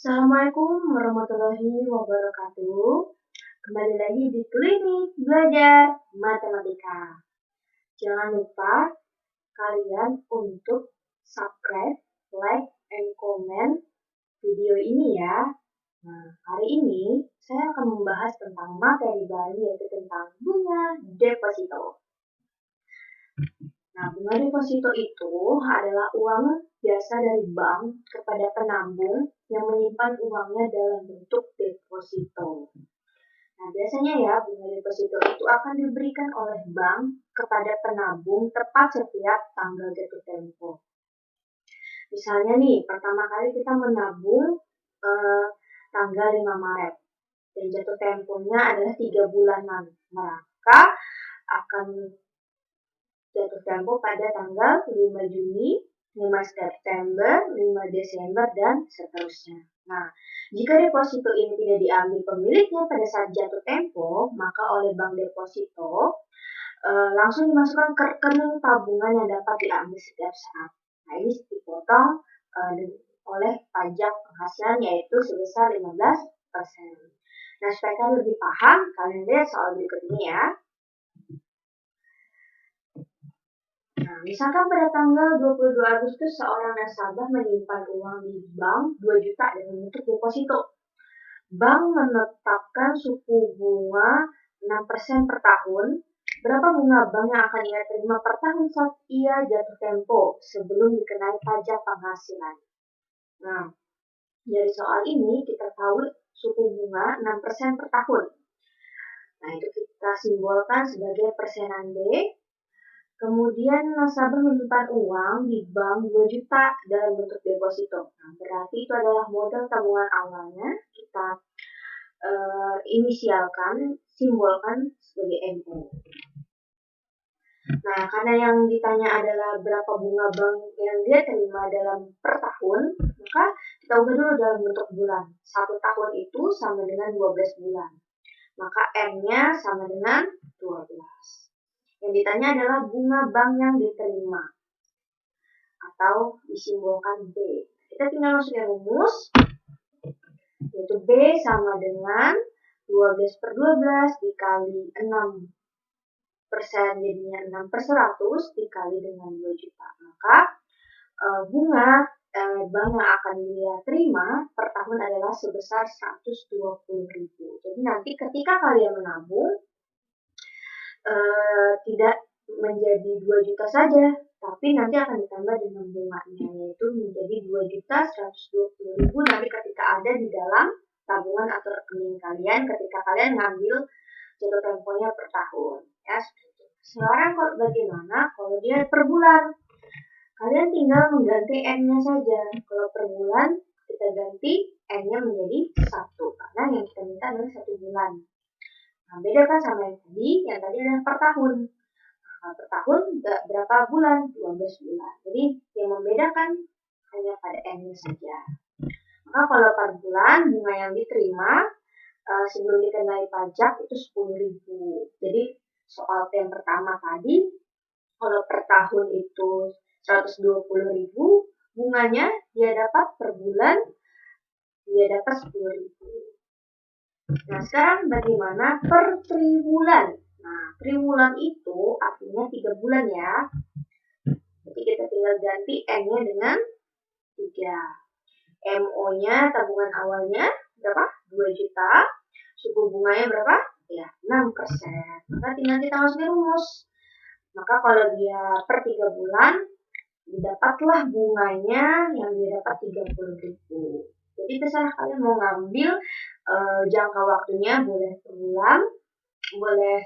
Assalamualaikum warahmatullahi wabarakatuh. Kembali lagi di Klinik Belajar Matematika. Jangan lupa kalian untuk subscribe, like, and comment video ini ya. Nah, hari ini saya akan membahas tentang materi baru yaitu tentang bunga deposito. Nah, bunga deposito itu adalah uang biasa dari bank kepada penabung yang menyimpan uangnya dalam bentuk deposito. Nah, biasanya ya, bunga deposito itu akan diberikan oleh bank kepada penabung tepat setiap tanggal jatuh tempo. Misalnya nih, pertama kali kita menabung tanggal 5 Maret dan jatuh temponya adalah 3 bulanan. Maka akan jatuh tempo pada tanggal 5 Juni, 5 September, 5 Desember, dan seterusnya. Nah, jika deposito ini tidak diambil pemiliknya pada saat jatuh tempo, maka oleh bank deposito langsung dimasukkan ke rekening tabungan yang dapat diambil setiap saat. Nah, ini dipotong oleh pajak penghasilan yaitu sebesar 15%. Nah, supaya kalian lebih paham, kalian lihat soal berikut ini ya. Nah, misalkan pada tanggal 22 Agustus seorang nasabah menyimpan uang di bank 2 juta dengan bentuk deposito. Bank menetapkan suku bunga 6% per tahun. Berapa bunga bank yang akan ia terima per tahun saat ia jatuh tempo sebelum dikenai pajak penghasilan? Nah, dari soal ini kita tahu suku bunga 6% per tahun. Nah, itu kita simbolkan sebagai persenan D. Kemudian nasabah menyimpan uang di bank 2 juta dalam bentuk deposito. Nah, berarti itu adalah modal tabungan awalnya. Kita inisialkan, simbolkan sebagai MO. Nah, karena yang ditanya adalah berapa bunga bank yang dia terima dalam per tahun, maka kita ubah dulu dalam bentuk bulan. 1 tahun itu sama dengan 12 bulan. Maka M-nya sama dengan 12. Yang ditanya adalah bunga bank yang diterima atau disimbolkan B. Kita tinggal masukin rumus, yaitu B sama dengan 12 per 12 dikali 6%, jadinya 6 per 100 dikali dengan 2 juta. Maka bunga bank yang akan dia terima per tahun adalah sebesar 120.000. Jadi nanti ketika kalian menabung, tidak menjadi 2 juta saja, tapi nanti akan ditambah dengan bunganya, yaitu menjadi 2.120.000 nanti ketika ada di dalam tabungan atau rekening kalian ketika kalian ngambil jatuh temponya per tahun. Ya, seperti itu. Sekarang kalau bagaimana kalau dia per bulan? Kalian tinggal mengganti N-nya saja. Kalau per bulan kita ganti N-nya menjadi 1 karena yang kita minta adalah 1 bulan. Nah, beda kan sama yang tadi adalah per tahun. Nah, per tahun berapa bulan? 12 bulan. Jadi yang membedakan hanya pada N-nya saja. Maka kalau per bulan, bunga yang diterima sebelum dikenai pajak itu 10.000. Jadi soal yang pertama tadi, kalau per tahun itu 120.000, bunganya dia dapat per bulan, dia dapat 10.000. Nah, sekarang bagaimana per triwulan? Nah, triwulan itu artinya 3 bulan ya. Jadi kita tinggal ganti N-nya dengan 3. MO-nya, tabungan awalnya berapa? 2 juta. Suku bunganya berapa? Ya, 6%. Maka tinggal kita masukin rumus. Maka kalau dia per 3 bulan, didapatlah bunganya yang dia dapat 30.000. Jadi terserah kalian mau ngambil jangka waktunya, boleh per bulan, boleh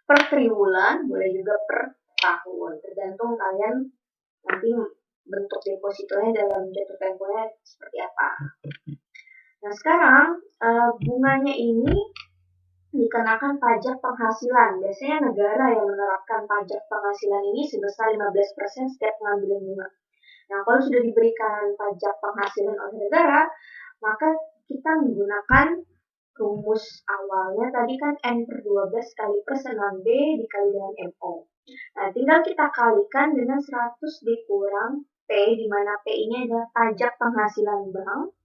per triwulan, boleh juga per tahun. Tergantung kalian nanti bentuk depositonya dalam jatuh temponya seperti apa. Nah, sekarang bunganya ini dikenakan pajak penghasilan. Biasanya negara yang menerapkan pajak penghasilan ini sebesar 15% setiap pengambilan bunga. Nah, kalau sudah diberikan pajak penghasilan oleh negara, maka kita menggunakan rumus awalnya tadi kan N per 12 kali persenan B dikali dengan MO. Nah, tinggal kita kalikan dengan 100 dikurang P, di mana P ini adalah pajak penghasilan bank.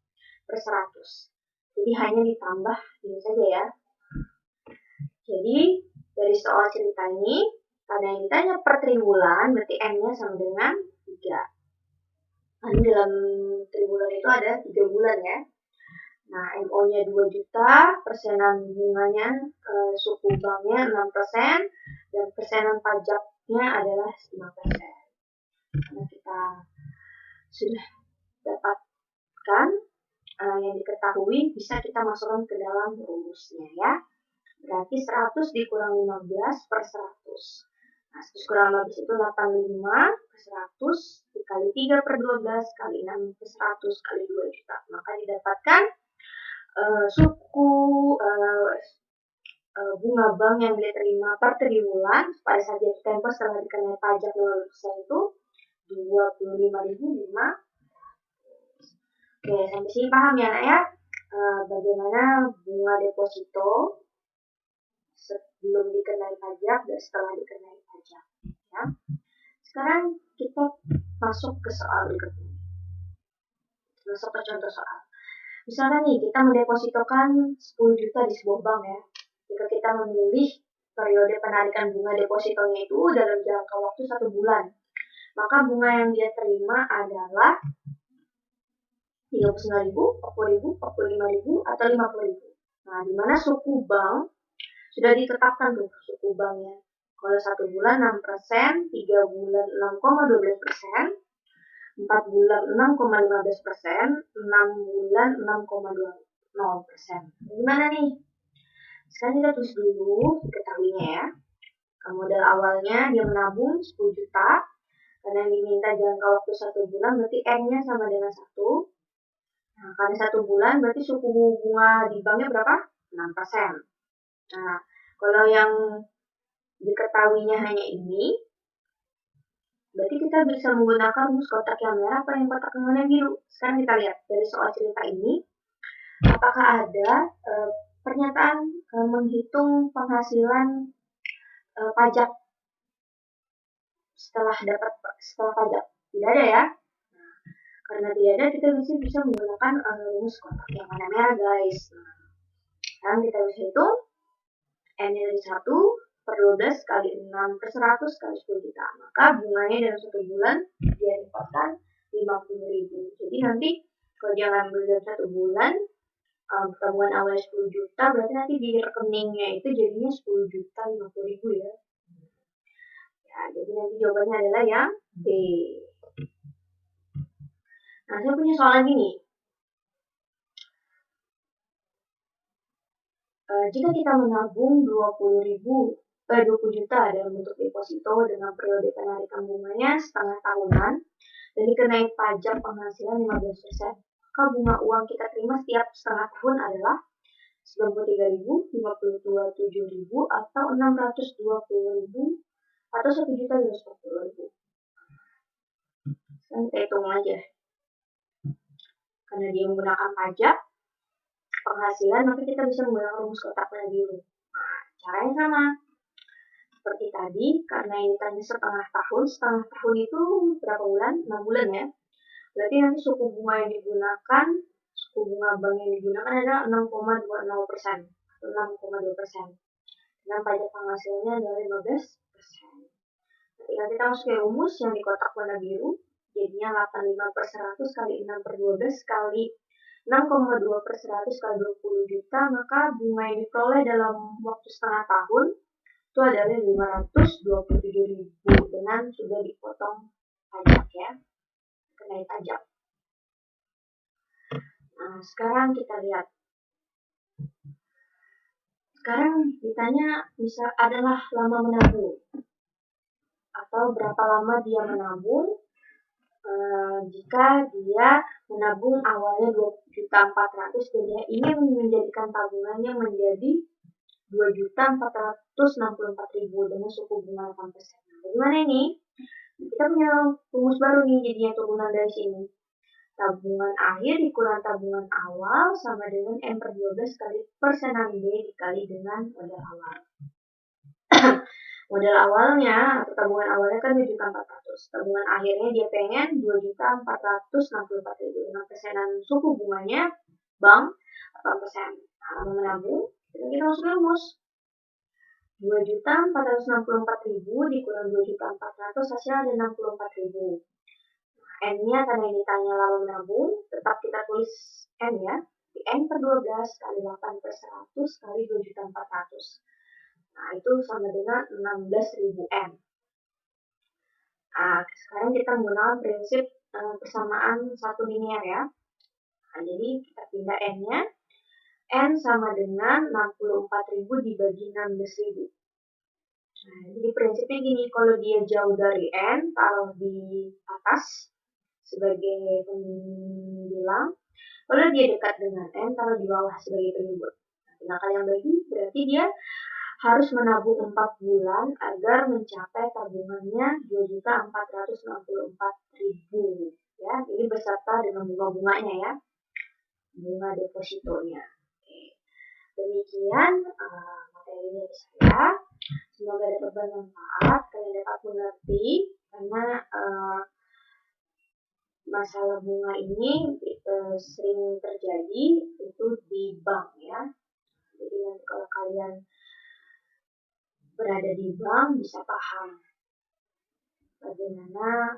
per 100. Jadi hanya ditambah ini saja ya. Jadi dari soal cerita ini, karena yang ditanya per triwulan, berarti N-nya sama dengan 3. Karena dalam triwulan itu ada 3 bulan ya. Nah, MO-nya 2 juta, persenan bunganya, suku banknya 6%, dan persenan pajaknya adalah 5%. Karena kita sudah dapatkan yang diketahui, bisa kita masukkan ke dalam rumusnya ya. Berarti 100 dikurang 15 per 100. Nah, 100 kurang 15 itu 85 per 100 dikali 3 per 12 kali 6 per 100 kali 2 juta. Maka didapatkan suku bunga bank yang diterima per triwulan pada saat jatuh tempo setelah dikenai pajak 12% itu 25.500. Oke, sampai sini paham ya nak ya? Bagaimana bunga deposito sebelum dikenai pajak dan setelah dikenai pajak ya. Sekarang kita masuk ke soal berikutnya. Masuk ke contoh soal. Misalnya nih, kita mendepositokan 10 juta di sebuah bank ya. Jika kita memilih periode penarikan bunga depositonya itu dalam jangka waktu 1 bulan, maka bunga yang dia terima adalah 39.000, 40.000, 45.000, atau 50.000. Nah, di mana suku bank sudah ditetapkan tuh suku banknya. Kalau 1 bulan 6%, 3 bulan 6,12%, 4 bulan 6,15%, 6 bulan 6,20%. Gimana nih? Sekarang kita tulis dulu diketahuinya ya. Modal awalnya dia menabung 10 juta. Karena yang diminta jangka waktu 1 bulan berarti N-nya sama dengan 1. Nah, karena 1 bulan berarti suku bunga di banknya berapa? 6%. Nah, kalau yang diketahuinya hanya ini, berarti kita bisa menggunakan rumus kotak yang merah atau yang kotak yang warna biru. Sekarang kita lihat dari soal cerita ini, apakah ada pernyataan menghitung penghasilan pajak setelah pajak? Tidak ada ya. Nah, karena tidak ada, kita bisa menggunakan rumus kotak yang warna merah guys. Nah, sekarang kita bisa hitung N-nya dari 1 per 12 kali 6 per 100 kali 10 juta. Maka bunganya dalam 1 bulan dia dapatkan 50.000. Jadi nanti kalau dia ngambil dalam 1 bulan, tabungan awalnya 10 juta, berarti nanti di rekeningnya itu jadinya 10 juta 50.000 ya. Ya, jadi nanti jawabannya adalah yang B. Nah, saya punya soal lagi nih. Jika kita menabung 20 juta dalam bentuk deposito dengan periode penarikan bunganya setengah tahunan dan dikenai pajak penghasilan 15%, maka bunga uang kita terima setiap setengah tahun adalah 93.000, 52.700, atau 620.000, atau 1.240.000. Sekarang kita hitung aja. Karena dia menggunakan pajak penghasilan, maka kita bisa menggunakan rumus kotak warna biru. Nah, caranya sama. Seperti tadi, karena ini tadi setengah tahun itu berapa bulan? 6 bulan ya. Berarti nanti suku bunga yang digunakan, suku bunga bank yang digunakan adalah 6,20% atau 6,2%. Dan pajak penghasilannya adalah 15%. Ketika kita masuk ke rumus yang di kotak warna biru, jadinya 85 per 100 kali 6 per 12 kali 6,2 per 100 kali 20 juta, maka bunga yang diperoleh dalam waktu setengah tahun itu adalah 527.000 dengan sudah dipotong pajak ya, kenai pajak. Nah, sekarang kita lihat. Sekarang ditanya bisa adalah lama menabung atau berapa lama dia menabung. Jika dia menabung awalnya 2.400.000 dan dia ingin menjadikan tabungannya menjadi 2.464.000 dengan suku bunga 8%. Bagaimana ini? Kita punya rumus baru nih, jadinya turunan dari sini. Tabungan akhir dikurang tabungan awal sama dengan M per 12 kali persenan B dikali dengan modal awal. Modal awalnya atau tabungan awalnya kan 2.400.000. Tabungan akhirnya dia pengen 2.464.000 dengan persenan suku bunganya bank 8%. Nah, mau menabung, kita harus rumus. 2.464.000 dikurang 2.400.000 hasilnya ada 64.000. N-nya karena ini tanya lama menabung, tetap kita tulis N ya. N per 12 kali 8 per 100 kali 2.400.000. Nah, itu sama dengan 16.000 N. Nah, sekarang kita menggunakan prinsip persamaan satu linear ya. Nah, jadi kita pindah N-nya. N sama dengan 64.000 dibagi 16.000. Nah, jadi prinsipnya gini, kalau dia jauh dari N, taruh di atas sebagai pembilang. Kalau dia dekat dengan N, taruh di bawah sebagai penyebut. Nah, kalian bagi, berarti dia harus menabung 4 bulan agar mencapai tabungannya 2.464.000. Ya, ini beserta dengan bunga-bunganya ya, bunga depositonya. Oke. Demikian materi dari saya. Semoga dapat bermanfaat, kalian dapat mengerti karena masalah bunga ini sering terjadi itu di bank ya. Jadi nanti kalau kalian berada di bank bisa paham bagaimana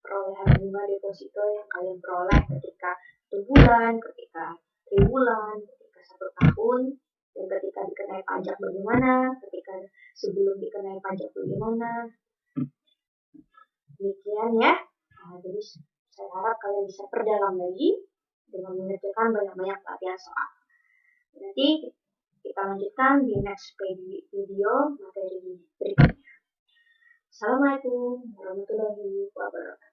perolehan bunga deposito yang kalian peroleh ketika 1 bulan, ketika 3 bulan, ketika 1 tahun, dan ketika dikenai pajak bagaimana, ketika sebelum dikenai pajak bagaimana. Demikian ya. Jadi saya harap kalian bisa perdalam lagi dengan mengerjakan banyak-banyak latihan soal. Nanti kita lanjutkan di next video materi berikutnya. Assalamualaikum warahmatullahi wabarakatuh.